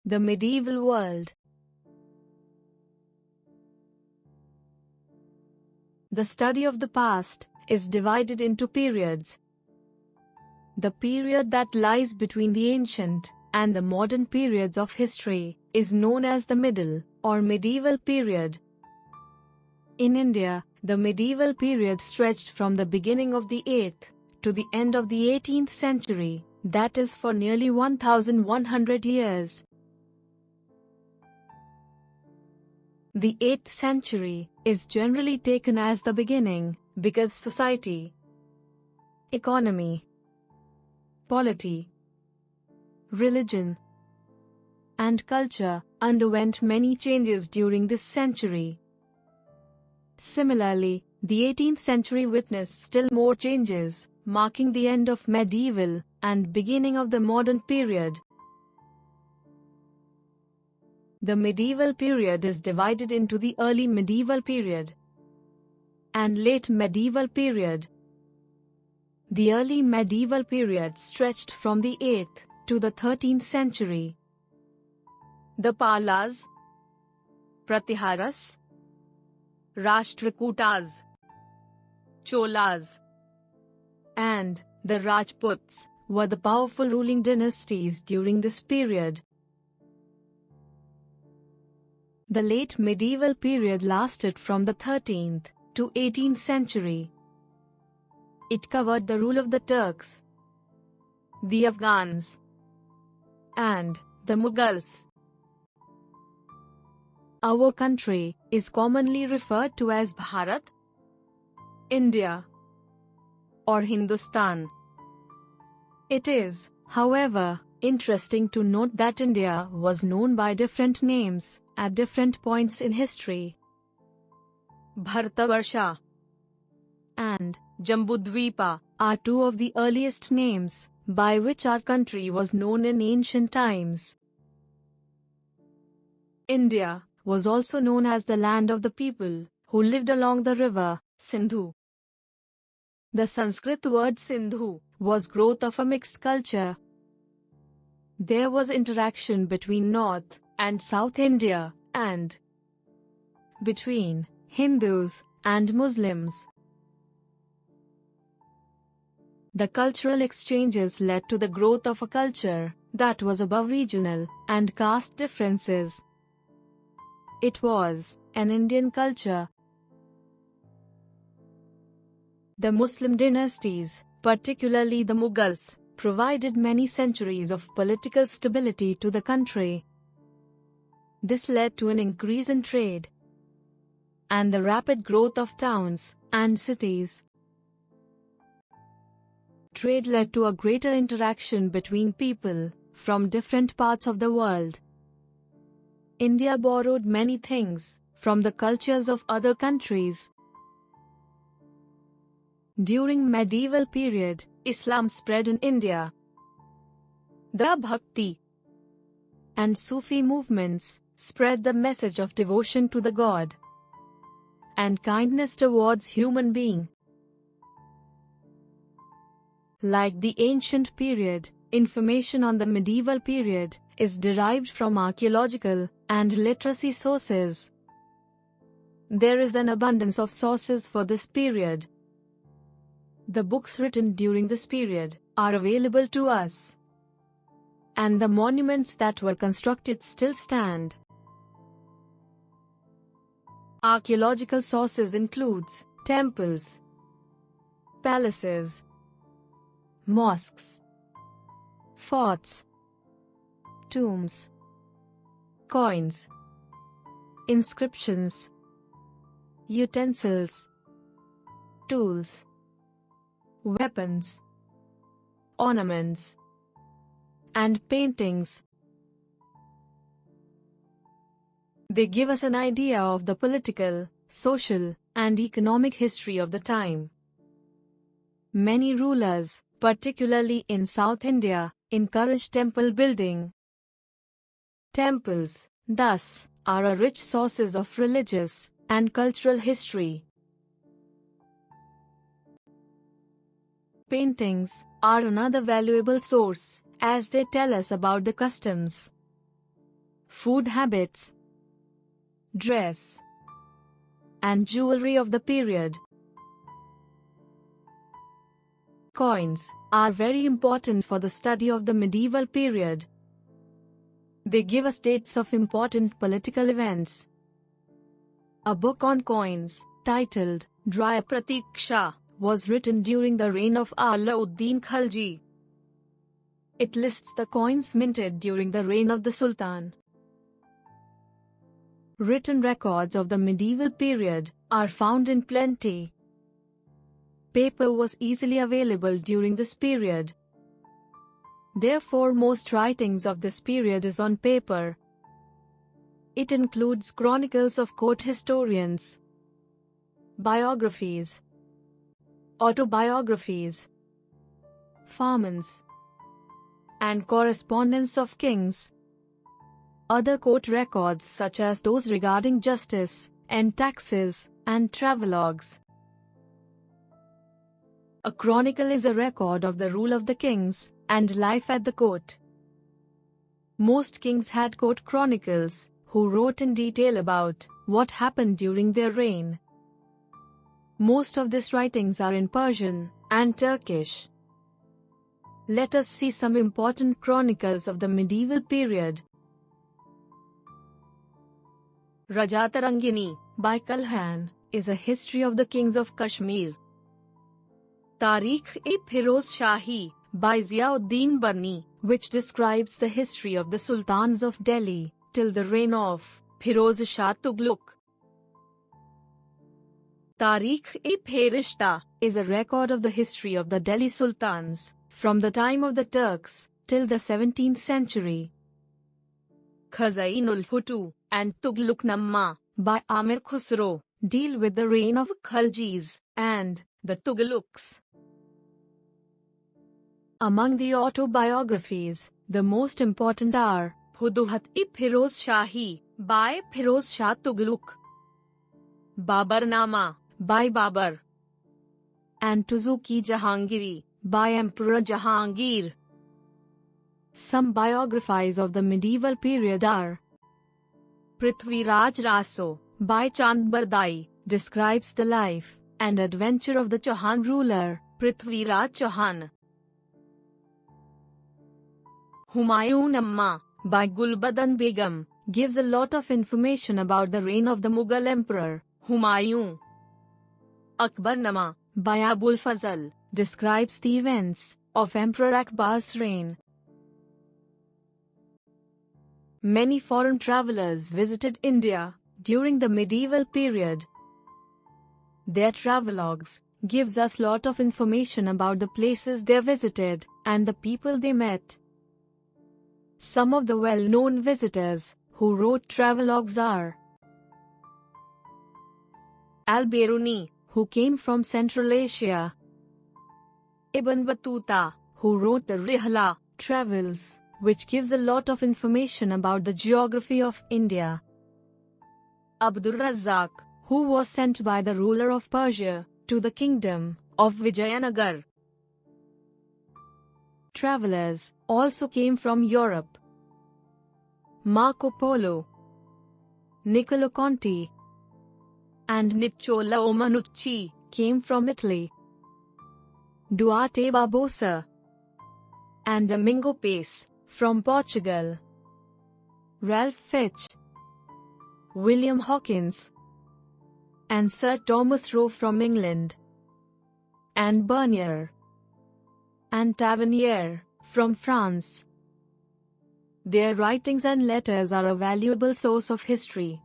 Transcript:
The medieval world. The study of the past is divided into periods. The period that lies between the ancient and the modern periods of history is known as the Middle or medieval period. In India, the medieval period stretched from the beginning of the 8th to the end of the 18th century, that is for nearly 1100 years. The 8th century is generally taken as the beginning because society, economy, polity, religion, and culture underwent many changes during this century. Similarly, the 18th century witnessed still more changes, marking the end of medieval and beginning of the modern period. The medieval period is divided into the early medieval period and late medieval period. The early medieval period stretched from the 8th to the 13th century. The Palas, Pratiharas, Rashtrakutas, Cholas, and the Rajputs were the powerful ruling dynasties during this period. The late medieval period lasted from the 13th to 18th century. It covered the rule of the Turks, the Afghans, and the Mughals. Our country is commonly referred to as Bharat, India, or Hindustan. It is, however, interesting to note that India was known by different names at different points in history. Bharatavarsha and Jambudvipa are two of the earliest names by which our country was known in ancient times. India was also known as the land of the people who lived along the river Sindhu. The Sanskrit word Sindhu was growth of a mixed culture. There was interaction between North and South India, and between Hindus and Muslims. The cultural exchanges led to the growth of a culture that was above regional and caste differences. It was an Indian culture. The Muslim dynasties, particularly the Mughals, provided many centuries of political stability to the country. This led to an increase in trade and the rapid growth of towns and cities. Trade led to a greater interaction between people from different parts of the world. India borrowed many things from the cultures of other countries. During medieval period, Islam spread in India. The Bhakti and Sufi movements spread the message of devotion to the God and kindness towards human being. Like the ancient period, information on the medieval period is derived from archaeological and literacy sources. There is an abundance of sources for this period. The books written during this period are available to us, and the monuments that were constructed still stand. Archaeological sources includes temples, palaces, mosques, forts, tombs, coins, inscriptions, utensils, tools, weapons, ornaments, and paintings. They give us an idea of the political, social, and economic history of the time. Many rulers, particularly in South India, encouraged temple building. Temples, thus, are a rich sources of religious and cultural history. Paintings are another valuable source, as they tell us about the customs, food habits, dress, and jewelry of the period. Coins are very important for the study of the medieval period. They give us dates of important political events. A book on coins, titled Drya Pratiksha, was written during the reign of Alauddin Khalji. It lists the coins minted during the reign of the Sultan. Written records of the medieval period are found in plenty. Paper was easily available during this period. Therefore, most writings of this period is on paper. It includes chronicles of court historians, biographies, autobiographies, farmans, and correspondence of kings. Other court records such as those regarding justice and taxes and travelogues. A chronicle is a record of the rule of the kings and life at the court. Most kings had court chronicles, who wrote in detail about what happened during their reign. Most of these writings are in Persian and Turkish. Let us see some important chronicles of the medieval period. Rajatarangini by Kalhan is a history of the kings of Kashmir. Tarikh-e-Firoz Shahi by Ziauddin Barni, which describes the history of the sultans of Delhi till the reign of Firoz Shah Tughlaq. Tarikh-e-Firishta is a record of the history of the Delhi sultans from the time of the Turks till the 17th century. Khazain-ul-Futu and Tughlaqnama by Amir Khusro deal with the reign of Khaljis and the Tughlaqs. Among the autobiographies, the most important are Futuhat-e-Firoz Shahi by Firoz Shah Tughlaq, Babarnama by Babar, and Tuzuki-Jahangiri by Emperor Jahangir. Some biographies of the medieval period are Prithviraj Raso by Chand Bardai describes the life and adventure of the Chauhan ruler Prithviraj Chauhan. Humayun Amma by Gulbadan Begum gives a lot of information about the reign of the Mughal emperor Humayun. Akbarnama by Abul Fazl describes the events of Emperor Akbar's reign. Many foreign travelers visited India during the medieval period. Their travelogues gives us lot of information about the places they visited and the people they met. Some of the well-known visitors who wrote travelogues are Al-Biruni, who came from Central Asia, Ibn Battuta, who wrote the Rihla, Travels, which gives a lot of information about the geography of India, Abdur Razzaq, who was sent by the ruler of Persia to the kingdom of Vijayanagar. Travelers also came from Europe. Marco Polo, Niccolo Conti, and Niccolo Manucci came from Italy. Duarte Barbosa and Domingo Pace from Portugal. Ralph Fitch, William Hawkins, and Sir Thomas Roe from England, and Bernier and Tavernier from France. Their writings and letters are a valuable source of history.